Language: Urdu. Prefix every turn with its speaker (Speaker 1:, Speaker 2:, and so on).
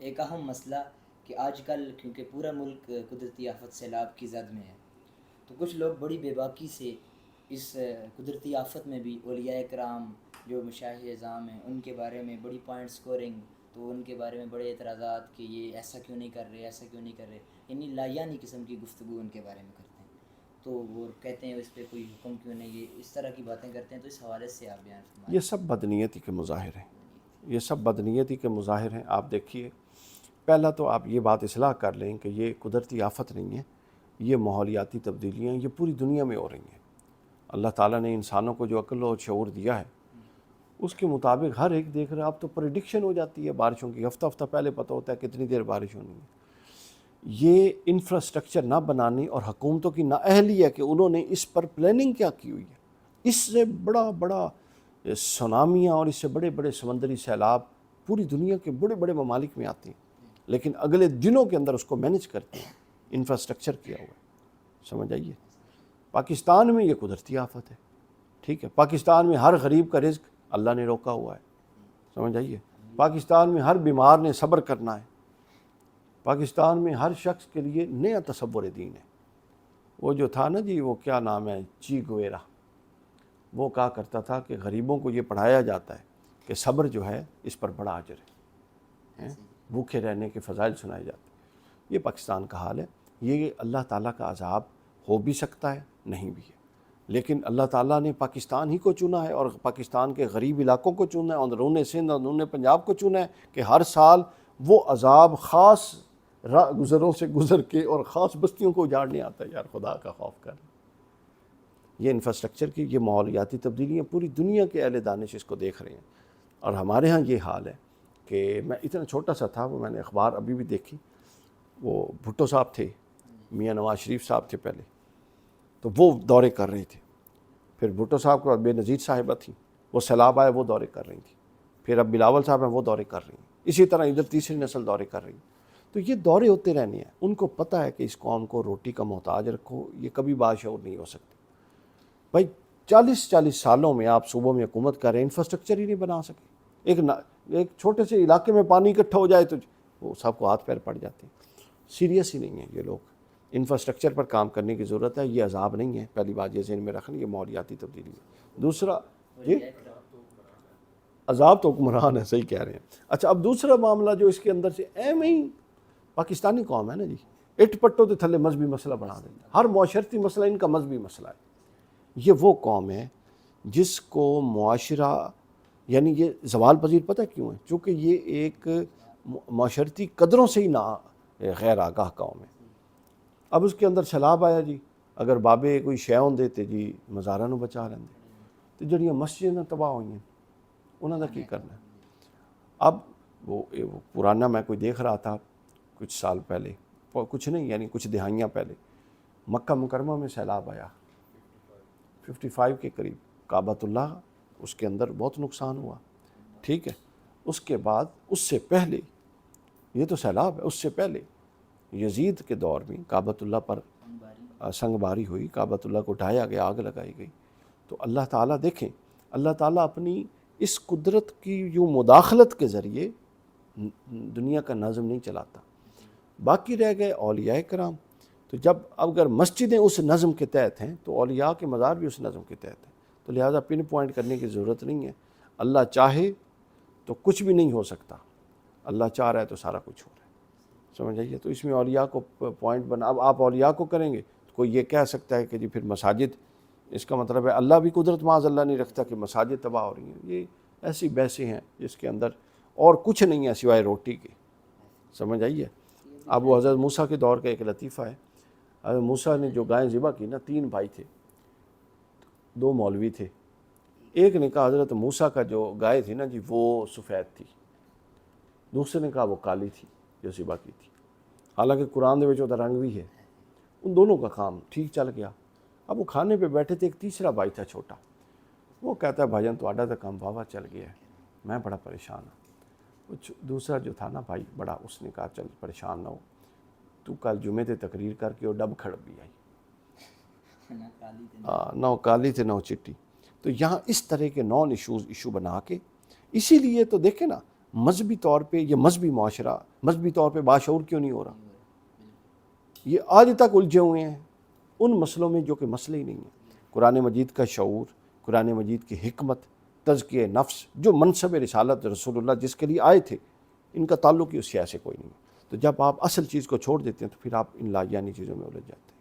Speaker 1: ایک اہم مسئلہ کہ آج کل کیونکہ پورا ملک قدرتی آفت سیلاب کی زد میں ہے، تو کچھ لوگ بڑی بے باکی سے اس قدرتی آفت میں بھی اولیاء کرام جو مشائخ اعظام ہیں ان کے بارے میں بڑی پوائنٹ سکورنگ، تو ان کے بارے میں بڑے اعتراضات کہ یہ ایسا کیوں نہیں کر رہے، ایسا کیوں نہیں کر رہے، یعنی لایانی قسم کی گفتگو ان کے بارے میں کرتے ہیں، تو وہ کہتے ہیں اس پہ کوئی حکم کیوں نہیں، یہ اس طرح کی باتیں کرتے ہیں، تو اس حوالے سے آپ بیان
Speaker 2: یہ
Speaker 1: فرمائیں۔
Speaker 2: سب بدنیتی کے مظاہر ہیں، یہ سب بدنیتی کے مظاہر ہیں۔ آپ دیکھیے، پہلا تو آپ یہ بات اصلاح کر لیں کہ یہ قدرتی آفت نہیں ہے، یہ ماحولیاتی تبدیلیاں ہیں، یہ پوری دنیا میں ہو رہی ہیں۔ اللہ تعالیٰ نے انسانوں کو جو عقل و شعور دیا ہے اس کے مطابق ہر ایک دیکھ رہا ہے۔ اب تو پریڈکشن ہو جاتی ہے بارشوں کی، ہفتہ ہفتہ پہلے پتہ ہوتا ہے کتنی دیر بارش ہونی ہے۔ یہ انفراسٹرکچر نہ بنانے اور حکومتوں کی نااہلی ہے کہ انہوں نے اس پر پلاننگ کیا کی ہوئی ہے۔ اس سے بڑا بڑا سونامیاں اور اس سے بڑے بڑے سمندری سیلاب پوری دنیا کے بڑے بڑے ممالک میں آتے ہیں، لیکن اگلے دنوں کے اندر اس کو مینج کرتے ہیں، انفراسٹرکچر کیا ہوا ہے۔ سمجھ آئیے، پاکستان میں یہ قدرتی آفت ہے، ٹھیک ہے، پاکستان میں ہر غریب کا رزق اللہ نے روکا ہوا ہے۔ سمجھ آئیے، پاکستان میں ہر بیمار نے صبر کرنا ہے، پاکستان میں ہر شخص کے لیے نیا تصور دین ہے۔ وہ جو تھا نا جی، وہ کیا نام ہے، چی گویرا، وہ کہا کرتا تھا کہ غریبوں کو یہ پڑھایا جاتا ہے کہ صبر جو ہے اس پر بڑا اجر ہے، بھوکے رہنے کے فضائل سنائے جاتے ہیں۔ یہ پاکستان کا حال ہے۔ یہ اللہ تعالیٰ کا عذاب ہو بھی سکتا ہے، نہیں بھی ہے، لیکن اللہ تعالیٰ نے پاکستان ہی کو چنا ہے، اور پاکستان کے غریب علاقوں کو چنا ہے، اندرون سندھ اندرون پنجاب کو چنا ہے کہ ہر سال وہ عذاب خاص راہ گزروں سے گزر کے اور خاص بستیوں کو اجاڑنے آتا ہے۔ یار خدا کا خوف کر، یہ انفراسٹرکچر کی، یہ ماحولیاتی تبدیلیاں پوری دنیا کے اہل دانش اس کو دیکھ رہے ہیں، اور ہمارے ہاں یہ حال ہے کہ میں اتنا چھوٹا سا تھا، وہ میں نے اخبار ابھی بھی دیکھی، وہ بھٹو صاحب تھے، میاں نواز شریف صاحب تھے پہلے، تو وہ دورے کر رہے تھے، پھر بھٹو صاحب کے بعد بے نظیر صاحبہ تھیں، وہ سیلاب آئے وہ دورے کر رہی تھیں، پھر اب بلاول صاحب ہیں وہ دورے کر رہی ہیں، اسی طرح ادھر تیسری نسل دورے کر رہی ہیں۔ تو یہ دورے ہوتے رہنے ہیں، ان کو پتہ ہے کہ اس قوم کو روٹی کا محتاج رکھو، یہ کبھی باشعور نہیں ہو سکتی۔ بھائی 40 سالوں میں آپ صوبوں میں حکومت کر رہے ہیں، انفراسٹرکچر ہی نہیں بنا سکے۔ ایک چھوٹے سے علاقے میں پانی اکٹھا ہو جائے تو وہ سب کو ہاتھ پیر پڑ جاتے ہیں۔ سیریس ہی نہیں ہیں یہ لوگ۔ انفراسٹرکچر پر کام کرنے کی ضرورت ہے، یہ عذاب نہیں ہے، پہلی بات یہ ذہن میں رکھنا، یہ ماحولیاتی تبدیلی ہے۔ دوسرا یہ عذاب تو حکمران ہے، صحیح کہہ رہے ہیں۔ اچھا، اب دوسرا معاملہ جو اس کے اندر سے اہم ہی پاکستانی قوم ہے نا جی، اٹ پٹو تو تھلے مذہبی مسئلہ بنا دیتا ہے، ہر معاشرتی مسئلہ ان کا مذہبی مسئلہ ہے۔ یہ وہ قوم ہے جس کو معاشرہ، یعنی یہ زوال پذیر پتہ کیوں ہے؟ چونکہ یہ ایک معاشرتی قدروں سے ہی نہ غیر آگاہ قوم ہے۔ اب اس کے اندر سیلاب آیا جی، اگر بابے کوئی شے دیتے جی مزاراں نو بچا لیندے، تو جڑیاں مسجداں تباہ ہوئی ہیں انہاں دا کی کرنا ہے؟ اب وہ پرانا میں کوئی دیکھ رہا تھا کچھ سال پہلے، کچھ نہیں یعنی کچھ دہائیاں پہلے، مکہ مکرمہ میں سیلاب آیا 55 کے قریب، کعبۃ اللہ اس کے اندر بہت نقصان ہوا، ٹھیک ہے۔ اس کے بعد اس سے پہلے، یہ تو سیلاب ہے، اس سے پہلے یزید کے دور میں کعبۃ اللہ پر سنگ باری ہوئی، کعبۃ اللہ کو ڈھایا گیا، آگ لگائی گئی۔ تو اللہ تعالیٰ دیکھیں، اللہ تعالیٰ اپنی اس قدرت کی یوں مداخلت کے ذریعے دنیا کا نظم نہیں چلاتا۔ باقی رہ گئے اولیاء کرام، تو جب اگر مسجدیں اس نظم کے تحت ہیں تو اولیاء کے مزار بھی اس نظم کے تحت ہیں، تو لہٰذا پن پوائنٹ کرنے کی ضرورت نہیں ہے۔ اللہ چاہے تو کچھ بھی نہیں ہو سکتا، اللہ چاہ رہا ہے تو سارا کچھ ہو رہا ہے۔ سمجھ آئیے، تو اس میں اولیاء کو پوائنٹ بنا، اب آپ اولیاء کو کریں گے تو کوئی یہ کہہ سکتا ہے کہ جی پھر مساجد، اس کا مطلب ہے اللہ بھی قدرت معاذ اللہ نہیں رکھتا کہ مساجد تباہ ہو رہی ہیں۔ یہ ایسی بحثیں ہیں جس کے اندر اور کچھ نہیں ہے سوائے روٹی کے۔ سمجھ آئیے۔ اب وہ حضرت موسیٰ کے دور کا ایک لطیفہ ہے، حضرت موسیٰ نے جو گائیں ذبح کی نا، 3 بھائی تھے، 2 مولوی تھے، ایک نے کہا حضرت موسیٰ کا جو گائے تھی نا جی وہ سفید تھی، دوسرے نے کہا وہ کالی تھی جو ذبح کی تھی، حالانکہ قرآن دے وچ وہ رنگ بھی ہے۔ ان دونوں کا کام ٹھیک چل گیا۔ اب وہ کھانے پہ بیٹھے تھے، ایک تیسرا بھائی تھا چھوٹا، وہ کہتا ہے بھائی تہاڈا تو کام واہ چل گیا ہے، میں بڑا پریشان ہوں۔ دوسرا جو تھا نا بھائی بڑا، اس نے کہا چل پریشان نہ ہو، تو کل جمعے تے تقریر کر کے وہ ڈب کھڑ بھی آئی، نہ وہ کالی تھے نہ وہ چٹی۔ تو یہاں اس طرح کے نان ایشو بنا کے، اسی لیے تو دیکھیں نا، مذہبی طور پہ یہ مذہبی معاشرہ مذہبی طور پہ باشعور کیوں نہیں ہو رہا؟ یہ آج تک الجھے ہوئے ہیں ان مسئلوں میں جو کہ مسئلے ہی نہیں ہیں۔ قرآن مجید کا شعور، قرآن مجید کی حکمت، تزکیہ نفس، جو منصب رسالت رسول اللہ جس کے لیے آئے تھے، ان کا تعلق ہی اس سے ایسے کوئی نہیں ہے۔ تو جب آپ اصل چیز کو چھوڑ دیتے ہیں تو پھر آپ ان لاجانی چیزوں میں الجھ جاتے ہیں۔